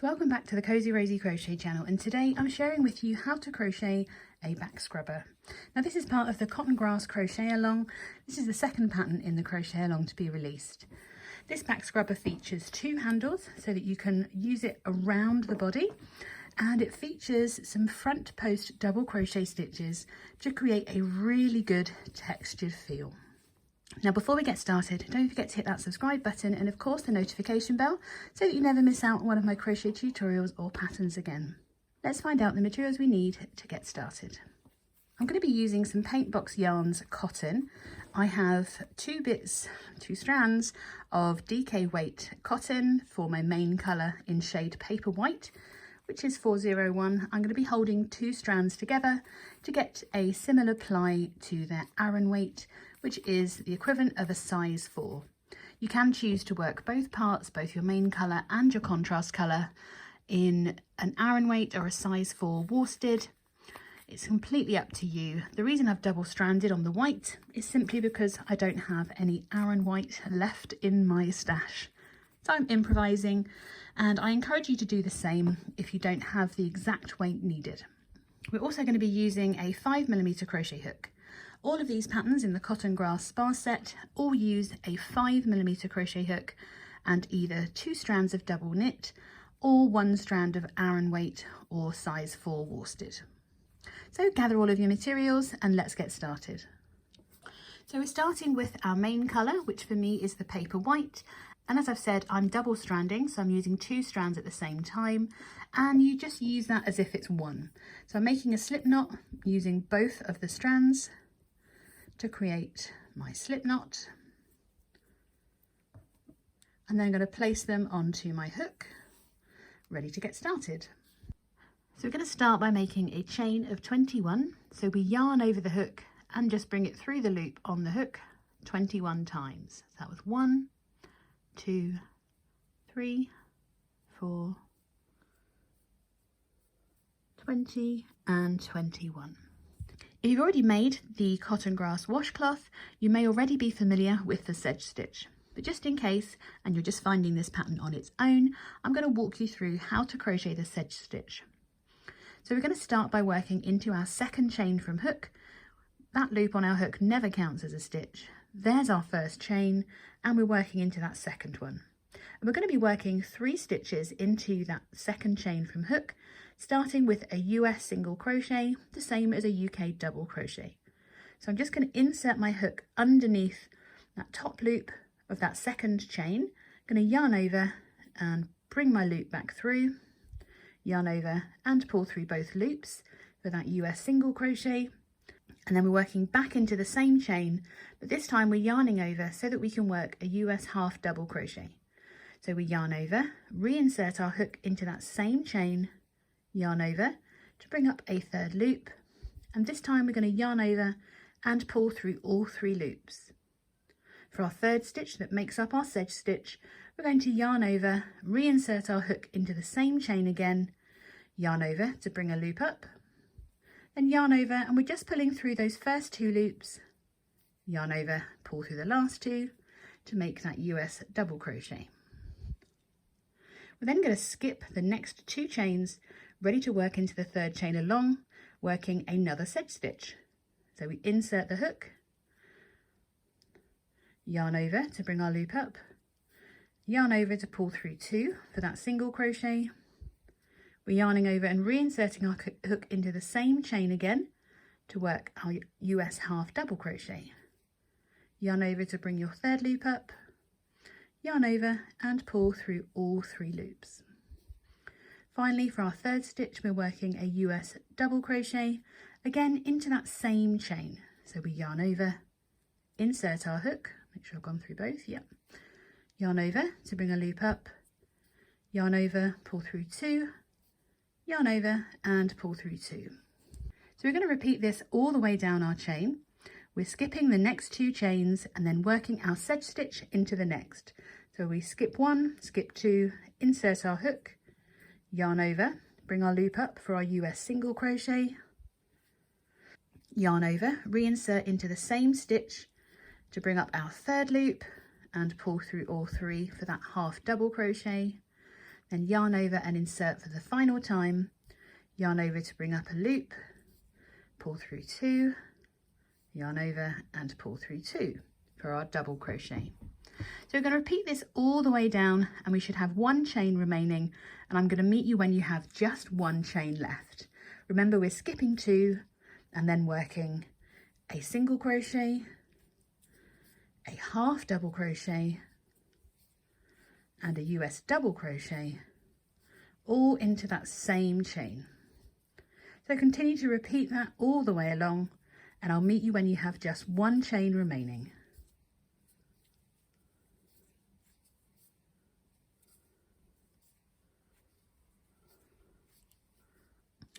Welcome back to the Cozy Rosy Crochet channel, and today I'm sharing with you how to crochet a back scrubber. Now this is part of the Cotton Grass Crochet Along. This is the second pattern in the Crochet Along to be released. This back scrubber features two handles so that you can use it around the body, and it features some front post double crochet stitches to create a really good textured feel. Now before we get started, don't forget to hit that subscribe button and of course the notification bell so that you never miss out on one of my crochet tutorials or patterns again. Let's find out the materials we need to get started. I'm going to be using some Paint Box Yarns cotton. I have two strands of DK weight cotton for my main colour in shade Paper White, which is 401. I'm going to be holding two strands together to get a similar ply to their Aran weight, which is the equivalent of a size 4. You can choose to work both parts, both your main colour and your contrast colour, in an Aran weight or a size 4 worsted. It's completely up to you. The reason I've double stranded on the white is simply because I don't have any Aran white left in my stash. So I'm improvising, and I encourage you to do the same if you don't have the exact weight needed. We're also going to be using a 5mm crochet hook. All of these patterns in the Cotton Grass Spar set all use a 5mm crochet hook and either two strands of double knit or one strand of Aran weight or size 4 worsted. So gather all of your materials and let's get started. So we're starting with our main colour, which for me is the Paper White. And as I've said, I'm double stranding, so I'm using two strands at the same time, and you just use that as if it's one. So I'm making a slip knot using both of the strands to create my slip knot, and then I'm going to place them onto my hook, ready to get started. So we're going to start by making a chain of 21. So we yarn over the hook and just bring it through the loop on the hook 21 times. So that was 1, 2, 3, 4, 20 and 21. If you've already made the cotton grass washcloth, you may already be familiar with the sedge stitch. But just in case, and you're just finding this pattern on its own, I'm going to walk you through how to crochet the sedge stitch. So we're going to start by working into our second chain from hook. That loop on our hook never counts as a stitch. There's our first chain, and we're working into that second one. And we're going to be working 3 stitches into that second chain from hook, starting with a US single crochet, the same as a UK double crochet. So I'm just going to insert my hook underneath that top loop of that second chain. I'm going to yarn over and bring my loop back through, yarn over and pull through both loops for that US single crochet. And then we're working back into the same chain, but this time we're yarning over so that we can work a US half double crochet. So we yarn over, reinsert our hook into that same chain, yarn over to bring up a third loop, and this time we're going to yarn over and pull through all 3 loops. For our third stitch that makes up our sedge stitch, we're going to yarn over, reinsert our hook into the same chain again, yarn over to bring a loop up, then yarn over, and we're just pulling through those first 2 loops, yarn over, pull through the last 2 to make that US double crochet. We're then going to skip the next 2 chains, ready to work into the third chain along, working another sedge stitch. So we insert the hook, yarn over to bring our loop up, yarn over to pull through 2 for that single crochet. We're yarning over and reinserting our hook into the same chain again to work our US half double crochet. Yarn over to bring your third loop up, yarn over and pull through all 3 loops. Finally, for our third stitch, we're working a US double crochet, again into that same chain. So we yarn over, insert our hook, make sure I've gone through both, yep. Yarn over to bring a loop up, yarn over, pull through 2, yarn over and pull through 2. So we're going to repeat this all the way down our chain. We're skipping the next 2 chains and then working our sedge stitch into the next. So we skip 1, skip 2, insert our hook, yarn over, bring our loop up for our US single crochet, yarn over, reinsert into the same stitch to bring up our third loop and pull through all 3 for that half double crochet. then yarn over and insert for the final time, yarn over to bring up a loop, pull through 2, yarn over and pull through 2 for our double crochet. So we're going to repeat this all the way down, and we should have 1 chain remaining, and I'm going to meet you when you have just 1 chain left. Remember, we're skipping 2 and then working a single crochet, a half double crochet and a US double crochet, all into that same chain. So continue to repeat that all the way along, and I'll meet you when you have just 1 chain remaining.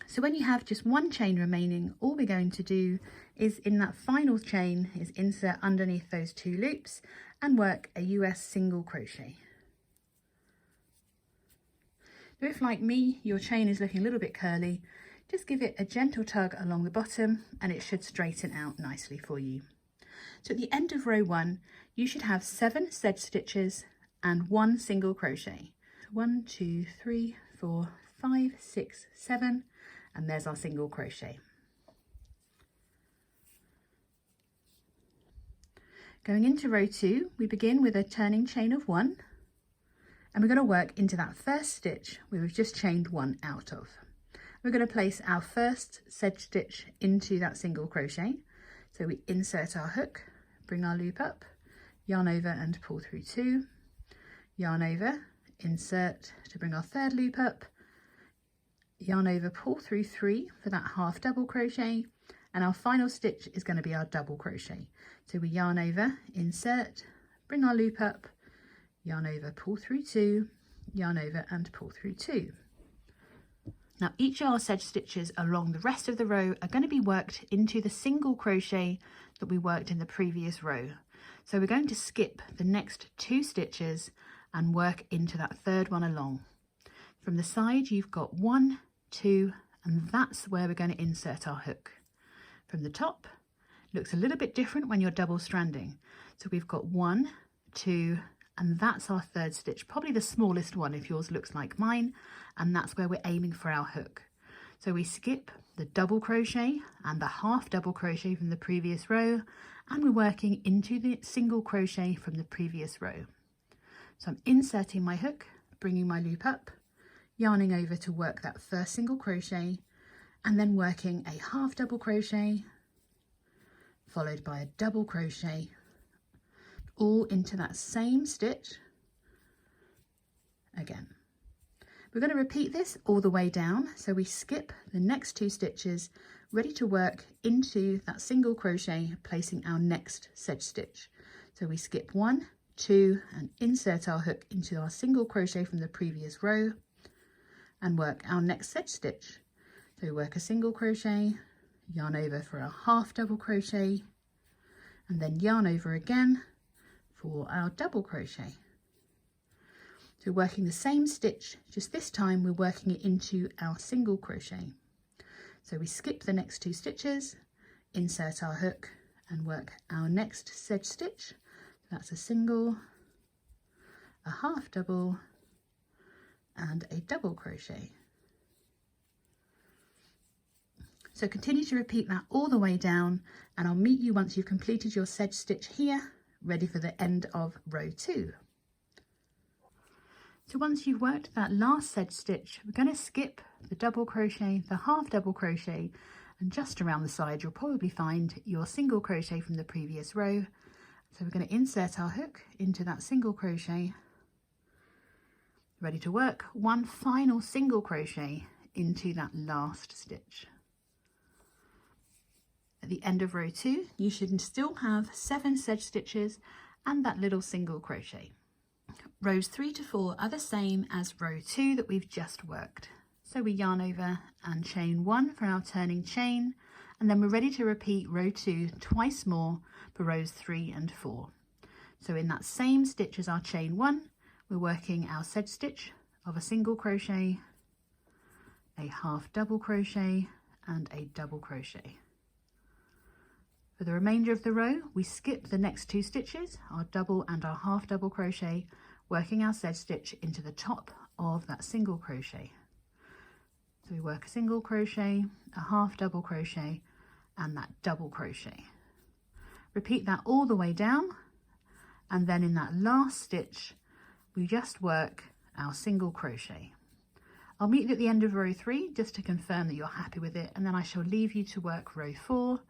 So when you have just 1 chain remaining, all we're going to do is in that final chain is insert underneath those 2 loops and work a US single crochet. So if, like me, your chain is looking a little bit curly, just give it a gentle tug along the bottom and it should straighten out nicely for you. So at the end of row 1, you should have 7 sedge stitches and 1 single crochet. 1, 2, 3, 4, 5, 6, 7, and there's our single crochet. Going into row 2, we begin with a turning chain of 1, and we're going to work into that first stitch where we've just chained 1 out of. We're going to place our first sedge stitch into that single crochet. So we insert our hook, bring our loop up, yarn over and pull through 2, yarn over, insert to bring our third loop up, yarn over, pull through 3 for that half double crochet, and our final stitch is going to be our double crochet. So we yarn over, insert, bring our loop up, yarn over, pull through 2, yarn over and pull through 2. Now each of our sedge stitches along the rest of the row are going to be worked into the single crochet that we worked in the previous row. So we're going to skip the next 2 stitches and work into that third one along. From the side you've got 1, 2, and that's where we're going to insert our hook. From the top, looks a little bit different when you're double stranding. So we've got 1, 2, and that's our third stitch, probably the smallest one if yours looks like mine, and that's where we're aiming for our hook. So we skip the double crochet and the half double crochet from the previous row, and we're working into the single crochet from the previous row. So I'm inserting my hook, bringing my loop up, yarning over to work that first single crochet, and then working a half double crochet followed by a double crochet, all into that same stitch again. We're going to repeat this all the way down, so we skip the next 2 stitches, ready to work into that single crochet, placing our next sedge stitch. So we skip 1, 2 and insert our hook into our single crochet from the previous row and work our next sedge stitch. So we work a single crochet, yarn over for a half double crochet, and then yarn over again for our double crochet. So we're working the same stitch, just this time we're working it into our single crochet. So we skip the next 2 stitches, insert our hook and work our next sedge stitch. That's a single, a half double and a double crochet. So continue to repeat that all the way down, and I'll meet you once you've completed your sedge stitch here, ready for the end of row 2. So once you've worked that last sedge stitch, we're going to skip the double crochet, the half double crochet, and just around the side you'll probably find your single crochet from the previous row. So we're going to insert our hook into that single crochet, ready to work one final single crochet into that last stitch. At the end of row 2, you should still have 7 sedge stitches and that little single crochet. Rows 3 to 4 are the same as row 2 that we've just worked. So we yarn over and chain 1 for our turning chain, and then we're ready to repeat row 2 twice more for rows 3 and 4. So in that same stitch as our chain 1, we're working our sedge stitch of a single crochet, a half double crochet and a double crochet. For the remainder of the row, we skip the next 2 stitches, our double and our half double crochet, working our sedge stitch into the top of that single crochet. So we work a single crochet, a half double crochet, and that double crochet. Repeat that all the way down, and then in that last stitch we just work our single crochet. I'll meet you at the end of row 3 just to confirm that you're happy with it, and then I shall leave you to work row 4,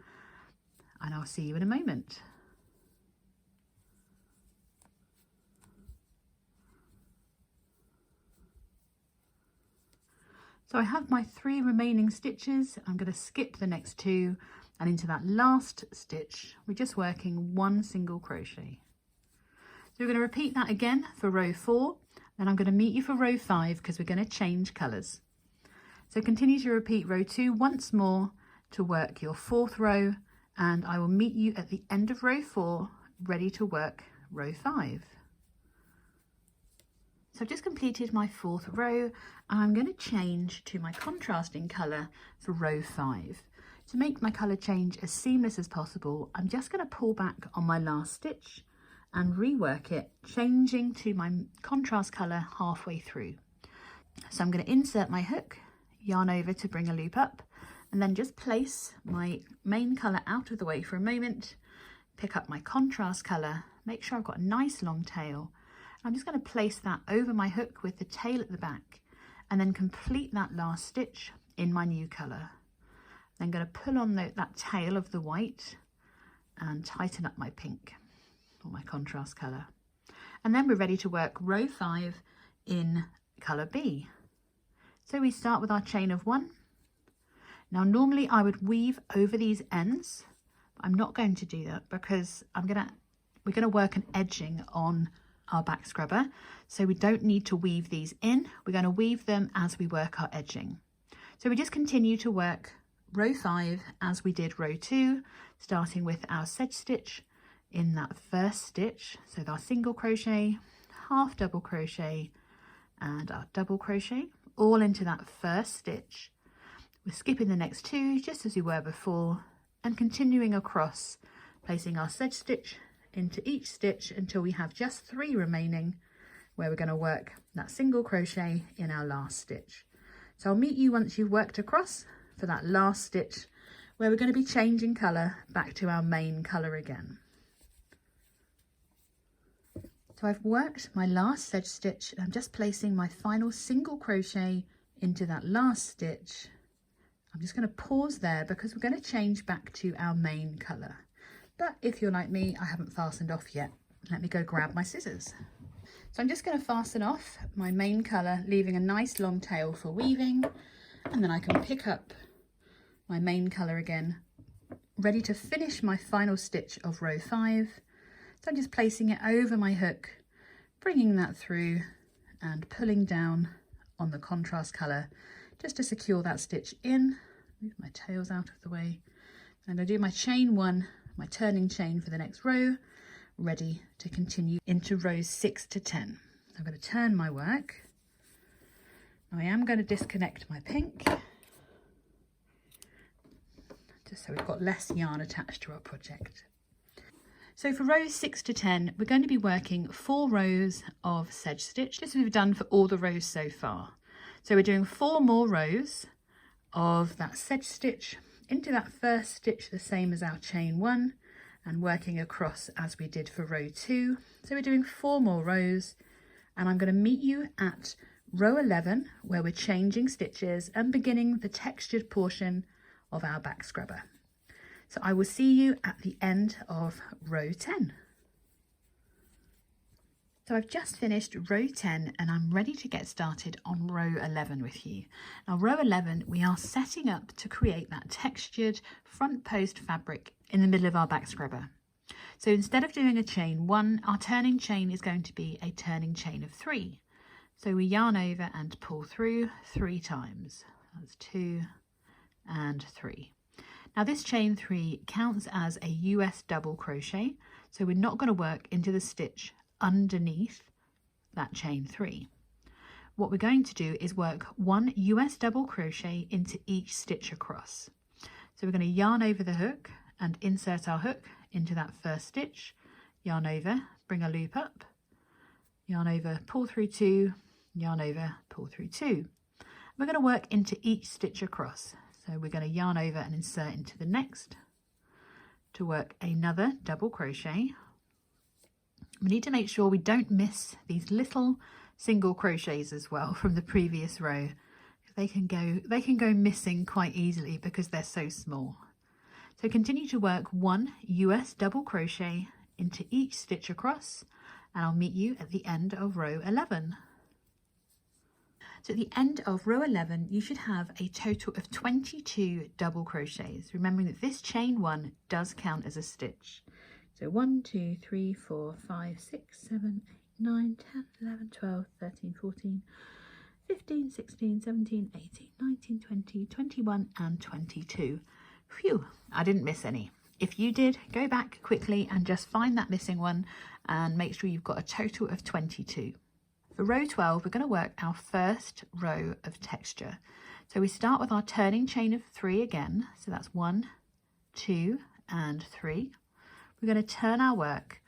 and I'll see you in a moment. So I have my 3 remaining stitches. I'm going to skip the next 2, and into that last stitch we're just working 1 single crochet. So we're going to repeat that again for row 4, then I'm going to meet you for row 5 because we're going to change colours. So continue to repeat row 2 once more to work your 4th row, and I will meet you at the end of row 4 ready to work row 5. So I've just completed my 4th row, and I'm going to change to my contrasting colour for row 5. To make my colour change as seamless as possible, I'm just going to pull back on my last stitch and rework it, changing to my contrast colour halfway through. So I'm going to insert my hook, yarn over to bring a loop up, and then just place my main colour out of the way for a moment, pick up my contrast colour, make sure I've got a nice long tail. I'm just going to place that over my hook with the tail at the back, and then complete that last stitch in my new colour. Then going to pull on that tail of the white and tighten up my pink, or my contrast colour. And then we're ready to work row 5 in colour B. So we start with our chain of 1. Now normally I would weave over these ends, but I'm not going to do that because we're going to work an edging on our back scrubber, so we don't need to weave these in. We're going to weave them as we work our edging. So we just continue to work row 5 as we did row 2, starting with our sedge stitch in that first stitch. So our single crochet, half double crochet, and our double crochet, all into that first stitch. We're skipping the next 2 just as we were before, and continuing across, placing our sedge stitch into each stitch until we have just 3 remaining, where we're going to work that single crochet in our last stitch. So I'll meet you once you've worked across for that last stitch, where we're going to be changing colour back to our main colour again. So I've worked my last sedge stitch, and I'm just placing my final single crochet into that last stitch. I'm just going to pause there because we're going to change back to our main colour. But if you're like me, I haven't fastened off yet. Let me go grab my scissors. So I'm just going to fasten off my main colour, leaving a nice long tail for weaving, and then I can pick up my main colour again, ready to finish my final stitch of row 5. So I'm just placing it over my hook, bringing that through and pulling down on the contrast colour just to secure that stitch in. Move my tails out of the way. I'm going to do my chain 1, my turning chain for the next row, ready to continue into rows 6 to 10. I'm going to turn my work. I am going to disconnect my pink, just so we've got less yarn attached to our project. So for rows 6 to 10, we're going to be working 4 rows of sedge stitch, just as we've done for all the rows so far. So we're doing 4 more rows of that sedge stitch into that first stitch, the same as our chain 1, and working across as we did for row 2. So we're doing 4 more rows, and I'm going to meet you at row 11, where we're changing stitches and beginning the textured portion of our back scrubber. So I will see you at the end of row 10. So I've just finished row 10 and I'm ready to get started on row 11 with you. Now row 11, we are setting up to create that textured front post fabric in the middle of our back scrubber. So instead of doing a chain 1, our turning chain is going to be a turning chain of 3. So we yarn over and pull through 3 times. That's 2 and 3. Now this chain 3 counts as a US double crochet, so we're not going to work into the stitch underneath that chain 3. What we're going to do is work 1 US double crochet into each stitch across. So we're going to yarn over the hook and insert our hook into that first stitch, yarn over, bring a loop up, yarn over, pull through 2, yarn over, pull through 2. We're going to work into each stitch across. So we're going to yarn over and insert into the next to work another double crochet. We need to make sure we don't miss these little single crochets as well from the previous row. They can go missing quite easily because they're so small. So continue to work 1 US double crochet into each stitch across, and I'll meet you at the end of row 11. So at the end of row 11, you should have a total of 22 double crochets, remembering that this chain 1 does count as a stitch. So 1, 2, 3, 4, 5, 6, 7, 8, 9, 10, 11, 12, 13, 14, 15, 16, 17, 18, 19, 20, 21 and 22. Phew, I didn't miss any. If you did, go back quickly and just find that missing one and make sure you've got a total of 22. For row 12, we're going to work our first row of texture. So we start with our turning chain of 3 again. So that's 1, 2 and 3. We're going to turn our work,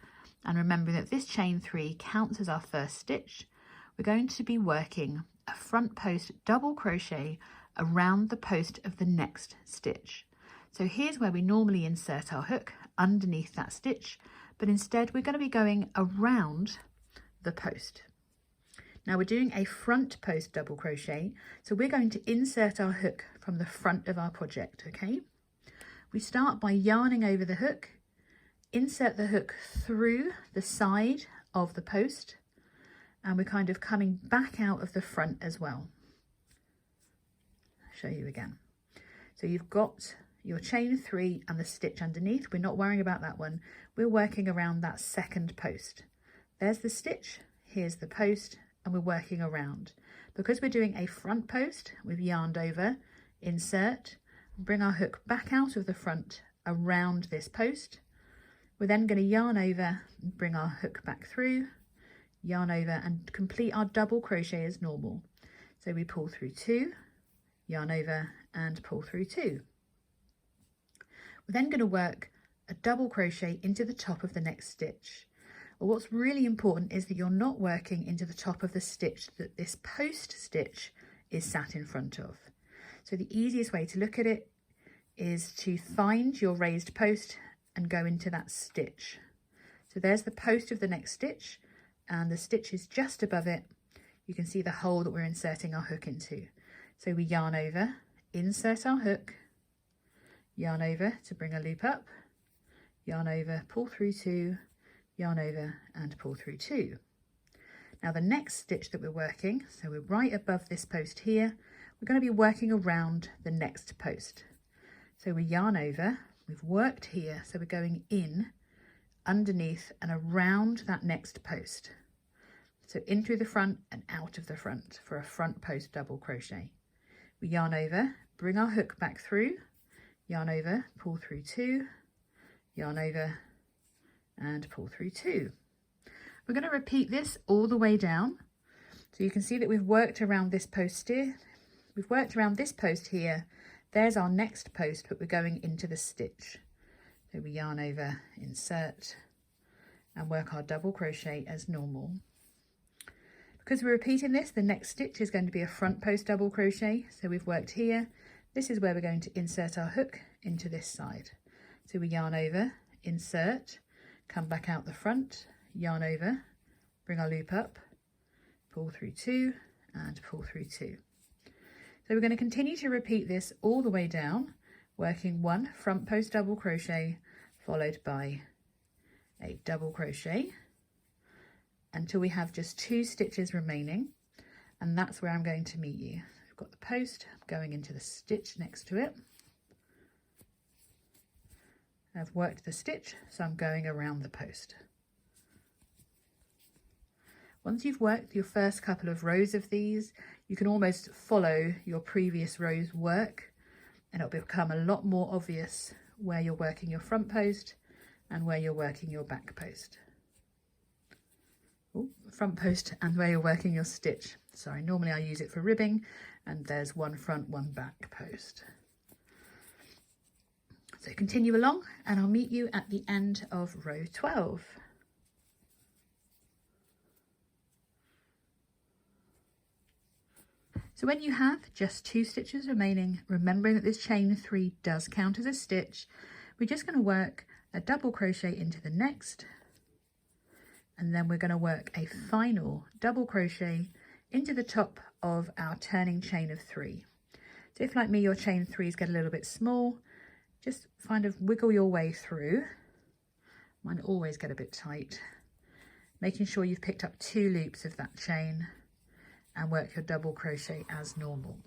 and remember that this chain 3 counts as our first stitch. We're going to be working a front post double crochet around the post of the next stitch. So here's where we normally insert our hook underneath that stitch, but instead we're going to be going around the post. Now we're doing a front post double crochet, so we're going to insert our hook from the front of our project, okay? We start by yarning over the hook, insert the hook through the side of the post, and we're kind of coming back out of the front as well. I'll show you again. So you've got your chain 3 and the stitch underneath. We're not worrying about that one. We're working around that second post. There's the stitch, here's the post, and we're working around. Because we're doing a front post, we've yarned over, insert, bring our hook back out of the front around this post. We're then going to yarn over and bring our hook back through, yarn over and complete our double crochet as normal. So we pull through 2, yarn over and pull through 2. We're then going to work a double crochet into the top of the next stitch. Well, what's really important is that you're not working into the top of the stitch that this post stitch is sat in front of. So the easiest way to look at it is to find your raised post and go into that stitch. So there's the post of the next stitch, and the stitch is just above it. You can see the hole that we're inserting our hook into. So we yarn over, insert our hook, yarn over to bring a loop up, yarn over, pull through 2, yarn over and pull through 2. Now the next stitch that we're working, so we're right above this post here, we're going to be working around the next post. So we yarn over, we've worked here, so we're going in, underneath and around that next post. So in through the front and out of the front for a front post double crochet. We yarn over, bring our hook back through, yarn over, pull through 2, yarn over and pull through 2. We're going to repeat this all the way down. So you can see that we've worked around this post here. We've worked around this post here. There's our next post, but we're going into the stitch. So we yarn over, insert and work our double crochet as normal. Because we're repeating this, the next stitch is going to be a front post double crochet. So we've worked here. This is where we're going to insert our hook into this side. So we yarn over, insert, come back out the front, yarn over, bring our loop up, pull through 2 and pull through 2. So we're going to continue to repeat this all the way down, working 1 front post double crochet followed by a double crochet until we have just 2 stitches remaining, and that's where I'm going to meet you. We've got the post, going into the stitch next to it. I've worked the stitch, so I'm going around the post. Once you've worked your first couple of rows of these, you can almost follow your previous row's work, and it'll become a lot more obvious where you're working your front post and where you're working your back post. Ooh, front post and where you're working your stitch. Sorry, normally I use it for ribbing, and there's 1 front, 1 back post. So continue along and I'll meet you at the end of row 12. So when you have just 2 stitches remaining, remembering that this chain 3 does count as a stitch, we're just going to work a double crochet into the next, and then we're going to work a final double crochet into the top of our turning chain of 3. So if, like me, your chain 3s get a little bit small, just kind of wiggle your way through. Mine always get a bit tight. Making sure you've picked up 2 loops of that chain and work your double crochet as normal.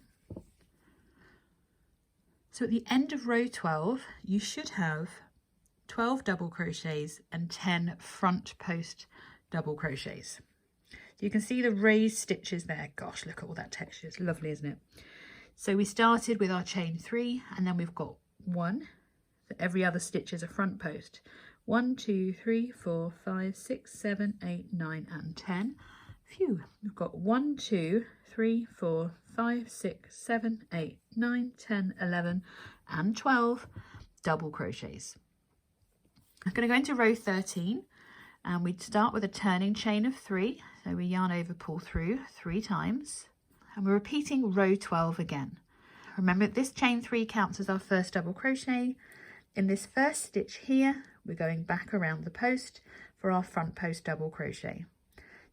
So at the end of row 12, you should have 12 double crochets and 10 front post double crochets. So you can see the raised stitches there. Gosh, look at all that texture. It's lovely, isn't it? So we started with our chain 3, and then we've got 1. So every other stitch is a front post. 1, 2, 3, 4, 5, 6, 7, 8, 9, and 10. Phew, we've got 1, 2, 3, 4, 5, 6, 7, 8, 9, 10, 11, and 12 double crochets. I'm going to go into row 13, and we'd start with a turning chain of 3. So we yarn over, pull through 3 times, and we're repeating row 12 again. Remember, this chain 3 counts as our first double crochet. In this first stitch here, we're going back around the post for our front post double crochet.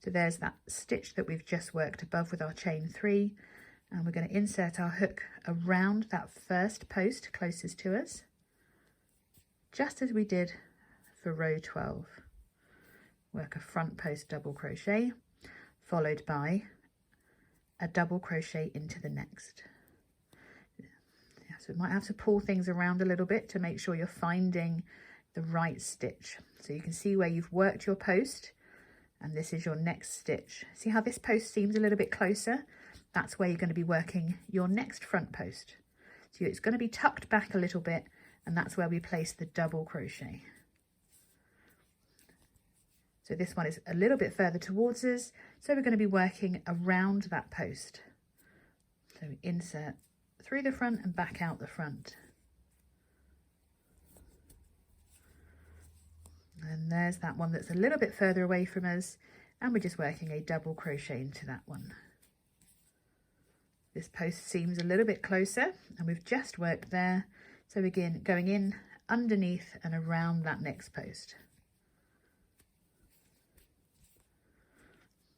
So there's that stitch that we've just worked above with our chain 3, and we're going to insert our hook around that first post closest to us, just as we did for row 12. Work a front post double crochet, followed by a double crochet into the next. So we might have to pull things around a little bit to make sure you're finding the right stitch. So you can see where you've worked your post, and this is your next stitch. See how this post seems a little bit closer? That's where you're going to be working your next front post. So it's going to be tucked back a little bit, and that's where we place the double crochet. So this one is a little bit further towards us, so we're going to be working around that post. So we insert through the front and back out the front. And there's that one that's a little bit further away from us, and we're just working a double crochet into that one. This post seems a little bit closer, and we've just worked there. So again, going in underneath and around that next post.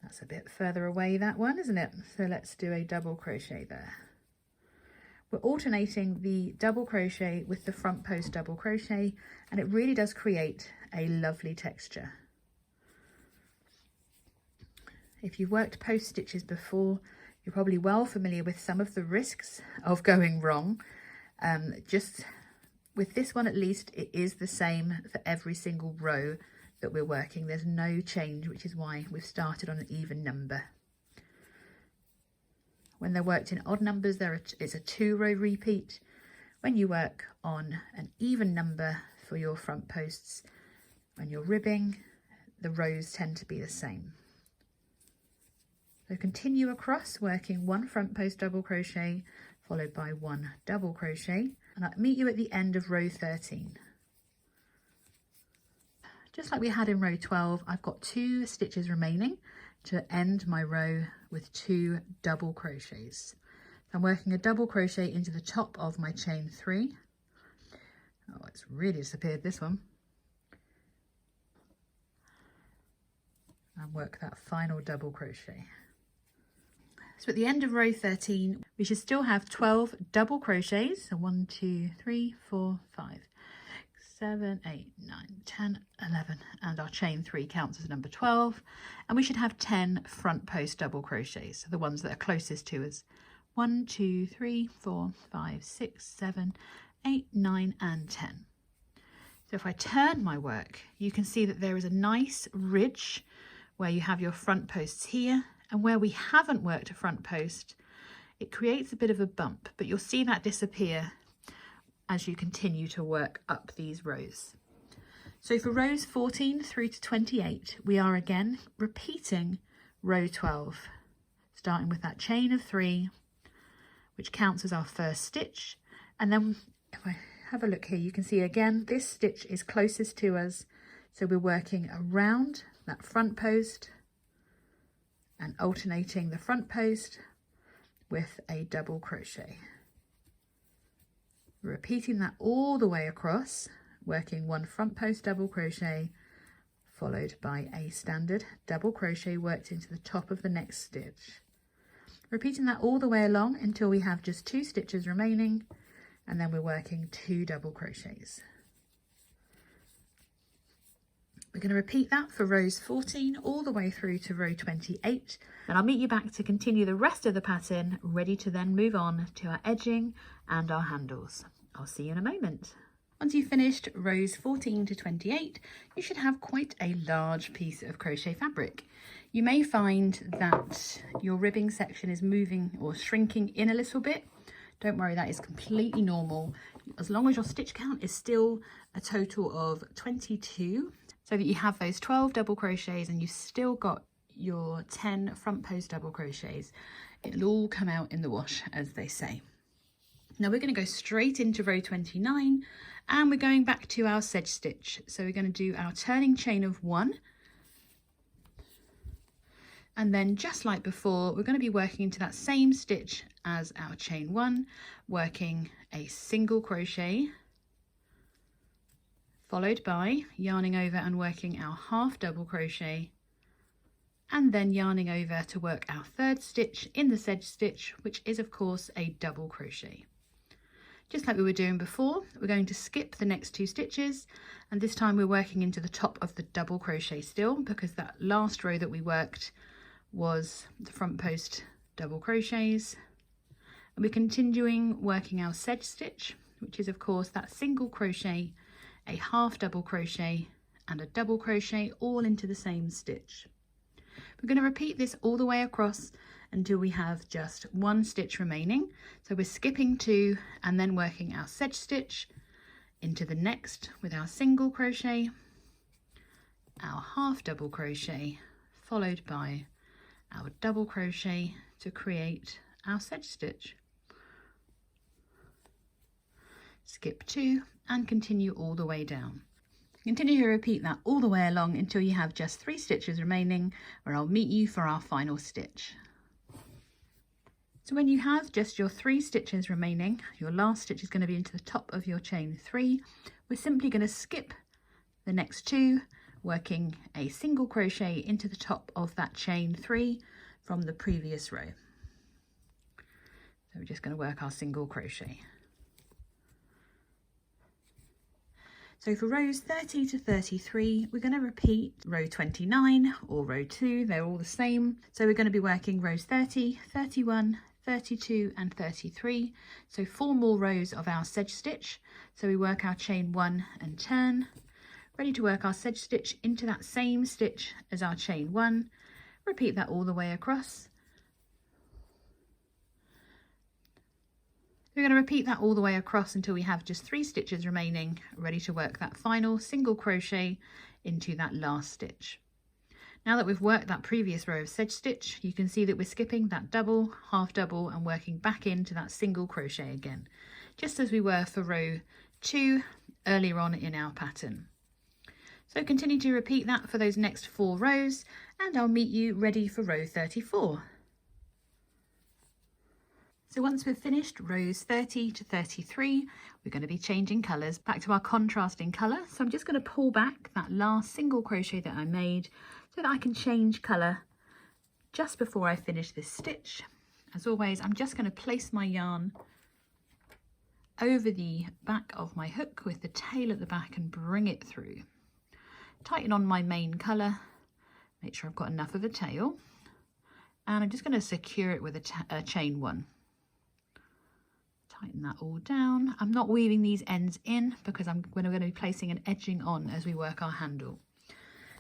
That's a bit further away, that one, isn't it? So let's do a double crochet there. We're alternating the double crochet with the front post double crochet, and it really does create a lovely texture. If you've worked post stitches before, you're probably well familiar with some of the risks of going wrong. Just with this one at least, it is the same for every single row that we're working. There's no change, which is why we've started on an even number. When they're worked in odd numbers, it's a 2-row repeat. When you work on an even number for your front posts, when you're ribbing, the rows tend to be the same. So continue across, working 1 front post double crochet, followed by 1 double crochet, and I'll meet you at the end of row 13. Just like we had in row 12, I've got 2 stitches remaining to end my row with 2 double crochets. I'm working a double crochet into the top of my chain 3. Oh, it's really disappeared, this one. And work that final double crochet. So at the end of row 13, we should still have 12 double crochets. So 1, 2, 3, 4, 5, 7, 8, 9, 10, 11, and our chain 3 counts as number 12. And we should have 10 front post double crochets, so the ones that are closest to us. 1, 2, 3, 4, 5, 6, 7, 8, 9, and 10. So if I turn my work, you can see that there is a nice ridge where you have your front posts here, and where we haven't worked a front post, it creates a bit of a bump, but you'll see that disappear as you continue to work up these rows. So for rows 14 through to 28, we are again repeating row 12, starting with that chain of 3, which counts as our first stitch. And then if I have a look here, you can see again, this stitch is closest to us. So we're working around that front post and alternating the front post with a double crochet. Repeating that all the way across, working one front post double crochet followed by a standard double crochet worked into the top of the next stitch. Repeating that all the way along until we have just 2 stitches remaining, and then we're working 2 double crochets. We're going to repeat that for rows 14 all the way through to row 28. Then I'll meet you back to continue the rest of the pattern, ready to then move on to our edging and our handles. I'll see you in a moment. Once you've finished rows 14 to 28, you should have quite a large piece of crochet fabric. You may find that your ribbing section is moving or shrinking in a little bit. Don't worry, that is completely normal. As long as your stitch count is still a total of 22, so that you have those 12 double crochets and you've still got your 10 front post double crochets, it'll all come out in the wash, as they say. Now we're going to go straight into row 29 and we're going back to our sedge stitch. So we're going to do our turning chain of 1. And then just like before, we're going to be working into that same stitch as our chain 1, working a single crochet, followed by yarning over and working our half double crochet, and then yarning over to work our 3rd stitch in the sedge stitch, which is of course a double crochet. Just like we were doing before, we're going to skip the next 2 stitches, and this time we're working into the top of the double crochet still, because that last row that we worked was the front post double crochets. And we're continuing working our sedge stitch, which is of course that single crochet, a half double crochet and a double crochet all into the same stitch. We're going to repeat this all the way across until we have just 1 stitch remaining. So we're skipping 2 and then working our sedge stitch into the next with our single crochet, our half double crochet, followed by our double crochet to create our sedge stitch. Skip 2 and continue all the way down. Continue to repeat that all the way along until you have just 3 stitches remaining, where I'll meet you for our final stitch. So when you have just your 3 stitches remaining, your last stitch is going to be into the top of your chain 3. We're simply going to skip the next 2, working a single crochet into the top of that chain 3 from the previous row. So we're just going to work our single crochet. So for rows 30 to 33, we're going to repeat row 29 or row 2, they're all the same. So we're going to be working rows 30, 31, 32 and 33. So 4 more rows of our sedge stitch. So we work our chain 1 and turn, ready to work our sedge stitch into that same stitch as our chain 1. Repeat that all the way across. We're going to repeat that all the way across until we have just 3 stitches remaining, ready to work that final single crochet into that last stitch. Now that we've worked that previous row of sedge stitch, you can see that we're skipping that double, half double and working back into that single crochet again, just as we were for row 2 earlier on in our pattern. So continue to repeat that for those next 4 rows and I'll meet you ready for row 34. So once we've finished rows 30 to 33, we're going to be changing colours back to our contrasting colour. So I'm just going to pull back that last single crochet that I made so that I can change colour just before I finish this stitch. As always, I'm just going to place my yarn over the back of my hook with the tail at the back and bring it through. Tighten on my main colour, make sure I've got enough of a tail, and I'm just going to secure it with a chain 1. Tighten that all down. I'm not weaving these ends in because I'm going to be placing an edging on as we work our handle.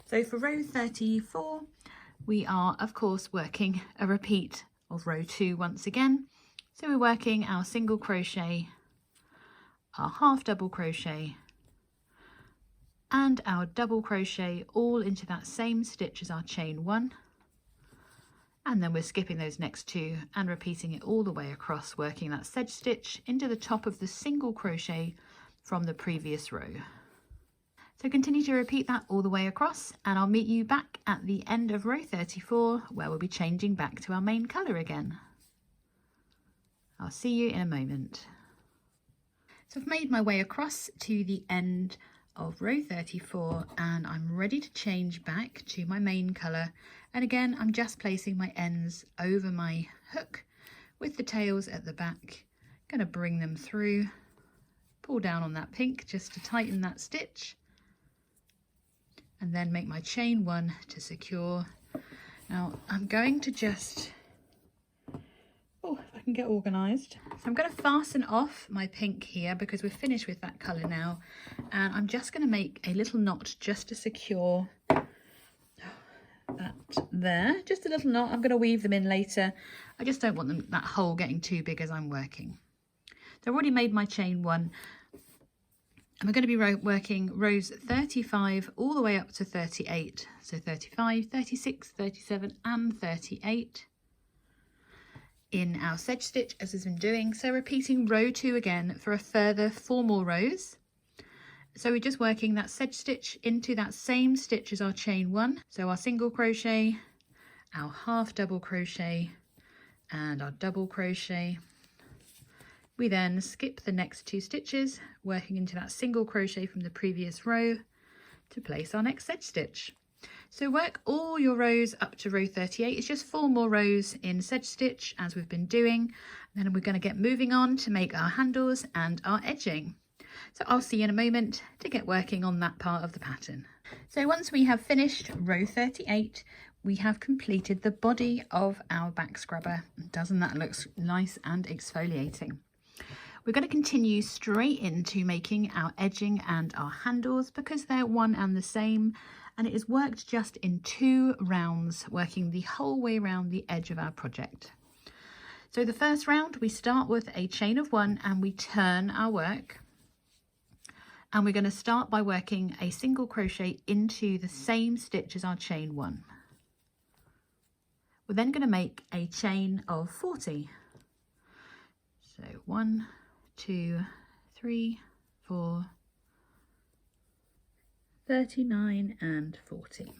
So for row 34, we are of course working a repeat of row 2 once again. So we're working our single crochet, our half double crochet and our double crochet all into that same stitch as our chain 1. And then we're skipping those next 2 and repeating it all the way across, working that sedge stitch into the top of the single crochet from the previous row. So continue to repeat that all the way across and I'll meet you back at the end of row 34 where we'll be changing back to our main colour again. I'll see you in a moment. So I've made my way across to the end of row 34 and I'm ready to change back to my main colour, and again I'm just placing my ends over my hook with the tails at the back. Going to bring them through, pull down on that pink just to tighten that stitch, and then make my chain 1 to secure. Now I'm going to just, if I can get organised. So I'm going to fasten off my pink here because we're finished with that colour now, and I'm just going to make a little knot just to secure that there, just a little knot. I'm going to weave them in later. I just don't want that hole getting too big as I'm working. So I've already made my chain 1, and we're going to be working rows 35 all the way up to 38. So 35, 36, 37 and 38 in our sedge stitch as we've been doing. So repeating row 2 again for a further 4 more rows. So we're just working that sedge stitch into that same stitch as our chain 1. So our single crochet, our half double crochet and our double crochet. We then skip the next 2 stitches, working into that single crochet from the previous row to place our next sedge stitch. So work all your rows up to row 38. It's just 4 more rows in sedge stitch as we've been doing. And then we're going to get moving on to make our handles and our edging. So I'll see you in a moment to get working on that part of the pattern. So once we have finished row 38, we have completed the body of our back scrubber. Doesn't that look nice and exfoliating? We're going to continue straight into making our edging and our handles because they're one and the same, and it is worked just in 2 rounds, working the whole way around the edge of our project. So the first round we start with a chain of 1 and we turn our work, and we're going to start by working a single crochet into the same stitch as our chain 1. We're then going to make a chain of 40. So 1, 2, 3, 4, 39 and 40.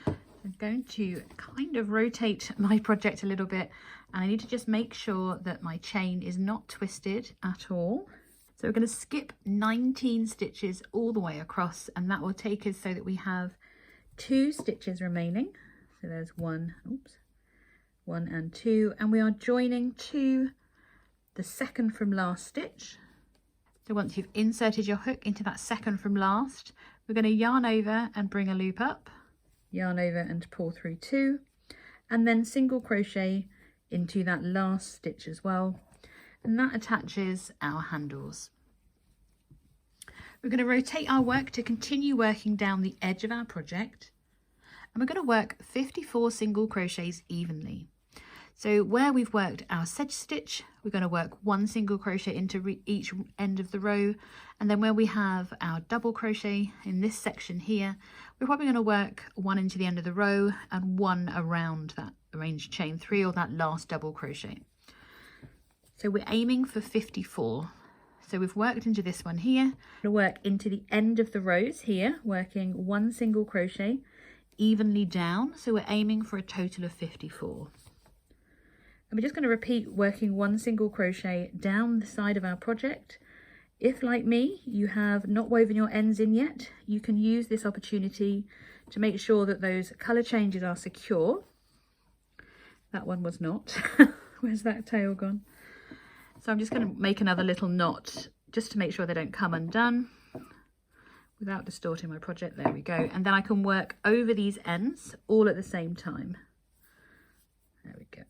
I'm going to kind of rotate my project a little bit, and I need to just make sure that my chain is not twisted at all. So we're going to skip 19 stitches all the way across, and that will take us so that we have 2 stitches remaining. So there's 1 and 2, and we are joining to the second from last stitch. So once you've inserted your hook into that second from last, we're going to yarn over and bring a loop up, yarn over and pull through 2, and then single crochet into that last stitch as well, and that attaches our handles. We're going to rotate our work to continue working down the edge of our project, and we're going to work 54 single crochets evenly. So where we've worked our sedge stitch, we're going to work 1 single crochet into each end of the row, and then where we have our double crochet in this section here, we're probably going to work 1 into the end of the row and 1 around that arranged chain 3 or that last double crochet. So we're aiming for 54. So we've worked into this one here. We're going to work into the end of the rows here, working 1 single crochet evenly down. So we're aiming for a total of 54. And we're just going to repeat working 1 single crochet down the side of our project. If, like me, you have not woven your ends in yet, you can use this opportunity to make sure that those colour changes are secure. That one was not. Where's that tail gone? So I'm just going to make another little knot just to make sure they don't come undone without distorting my project. There we go. And then I can work over these ends all at the same time. There we go.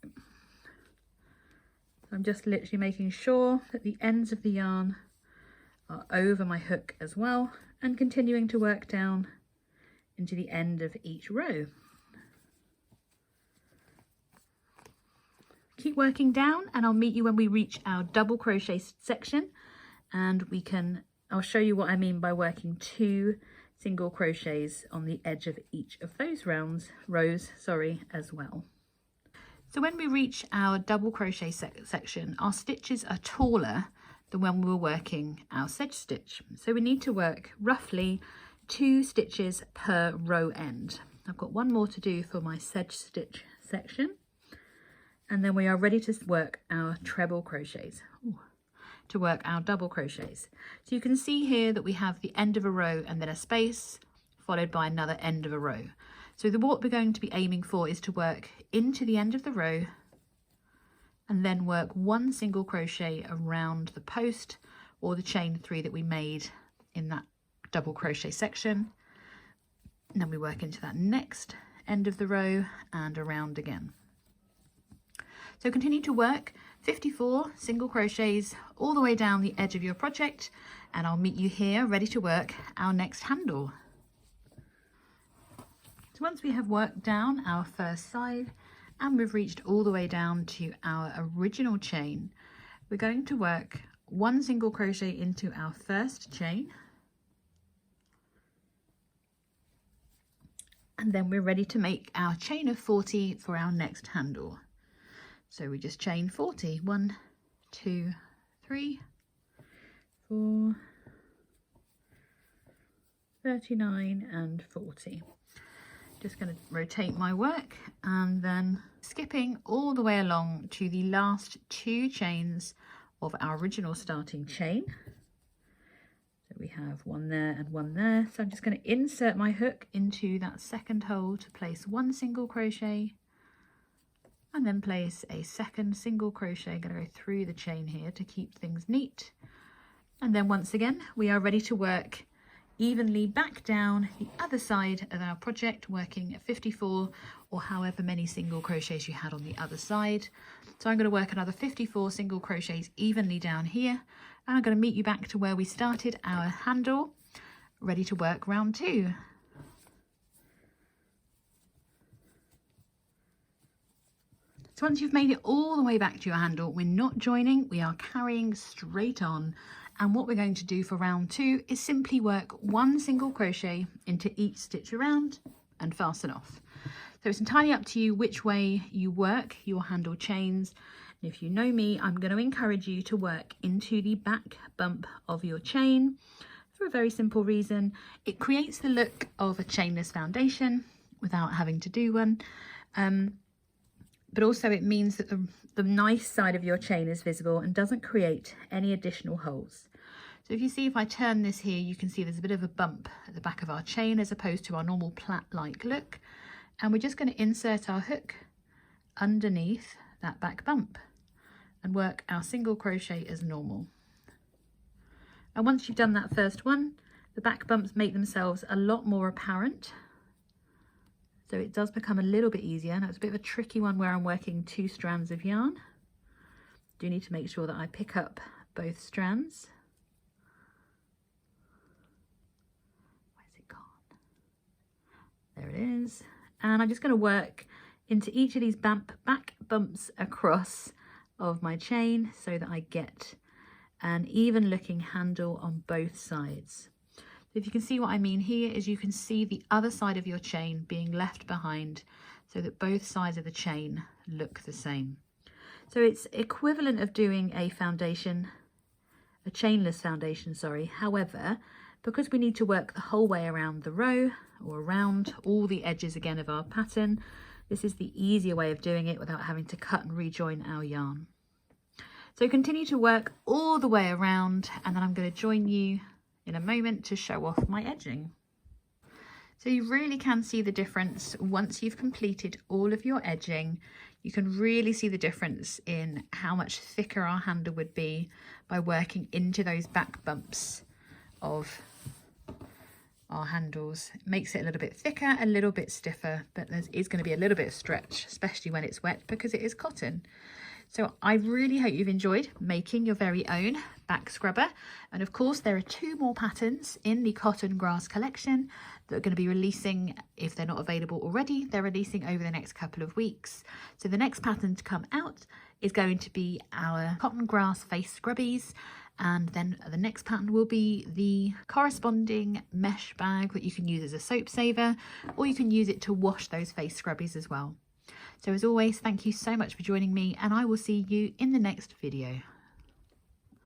I'm just literally making sure that the ends of the yarn are over my hook as well, and continuing to work down into the end of each row. Keep working down, and I'll meet you when we reach our double crochet section, and I'll show you what I mean by working 2 single crochets on the edge of each of those rows as well. So when we reach our double crochet section, our stitches are taller than when we were working our sedge stitch. So we need to work roughly 2 stitches per row end. I've got 1 more to do for my sedge stitch section. And then we are ready to work our treble crochets. Ooh. To work our double crochets. So you can see here that we have the end of a row and then a space followed by another end of a row. So what we're going to be aiming for is to work into the end of the row and then work one single crochet around the post or the chain 3 that we made in that double crochet section. And then we work into that next end of the row and around again. So continue to work 54 single crochets all the way down the edge of your project, and I'll meet you here ready to work our next handle. So once we have worked down our first side and we've reached all the way down to our original chain, we're going to work one single crochet into our first chain, and then we're ready to make our chain of 40 for our next handle. So we just chain 40, 1, 2, 3, 4, 39 and 40. Just going to rotate my work and then skipping all the way along to the last 2 chains of our original starting chain. So we have one there and one there. So I'm just going to insert my hook into that second hole to place one single crochet, and then place a second single crochet. I'm going to go through the chain here to keep things neat. And then once again, we are ready to work evenly back down the other side of our project, working at 54 or however many single crochets you had on the other side. So I'm going to work another 54 single crochets evenly down here, and I'm going to meet you back to where we started our handle, ready to work round 2. So once you've made it all the way back to your handle, we're not joining, we are carrying straight on. And what we're going to do for round 2 is simply work one single crochet into each stitch around and fasten off. So it's entirely up to you which way you work your handle chains. And if you know me, I'm going to encourage you to work into the back bump of your chain for a very simple reason. It creates the look of a chainless foundation without having to do one. But also it means that the nice side of your chain is visible and doesn't create any additional holes. So if you see, if I turn this here, you can see there's a bit of a bump at the back of our chain as opposed to our normal plait-like look. And we're just going to insert our hook underneath that back bump and work our single crochet as normal. And once you've done that first one, the back bumps make themselves a lot more apparent. So it does become a little bit easier. Now it's a bit of a tricky one where I'm working 2 strands of yarn. Do need to make sure that I pick up both strands. Where's it gone? There it is. And I'm just going to work into each of these back bumps across of my chain so that I get an even looking handle on both sides. If you can see what I mean here is you can see the other side of your chain being left behind so that both sides of the chain look the same. So it's equivalent of doing a foundation, a chainless foundation, sorry. However, because we need to work the whole way around the row or around all the edges again of our pattern, this is the easier way of doing it without having to cut and rejoin our yarn. So continue to work all the way around, and then I'm going to join you in a moment to show off my edging. So you really can see the difference once you've completed all of your edging. You can really see the difference in how much thicker our handle would be by working into those back bumps of our handles. It makes it a little bit thicker, a little bit stiffer, but there is going to be a little bit of stretch, especially when it's wet because it is cotton. So I really hope you've enjoyed making your very own back scrubber. And of course, there are 2 more patterns in the Cotton Grass collection that are going to be releasing, if they're not available already, they're releasing over the next couple of weeks. So the next pattern to come out is going to be our Cotton Grass face scrubbies. And then the next pattern will be the corresponding mesh bag that you can use as a soap saver, or you can use it to wash those face scrubbies as well. So as always, thank you so much for joining me, and I will see you in the next video.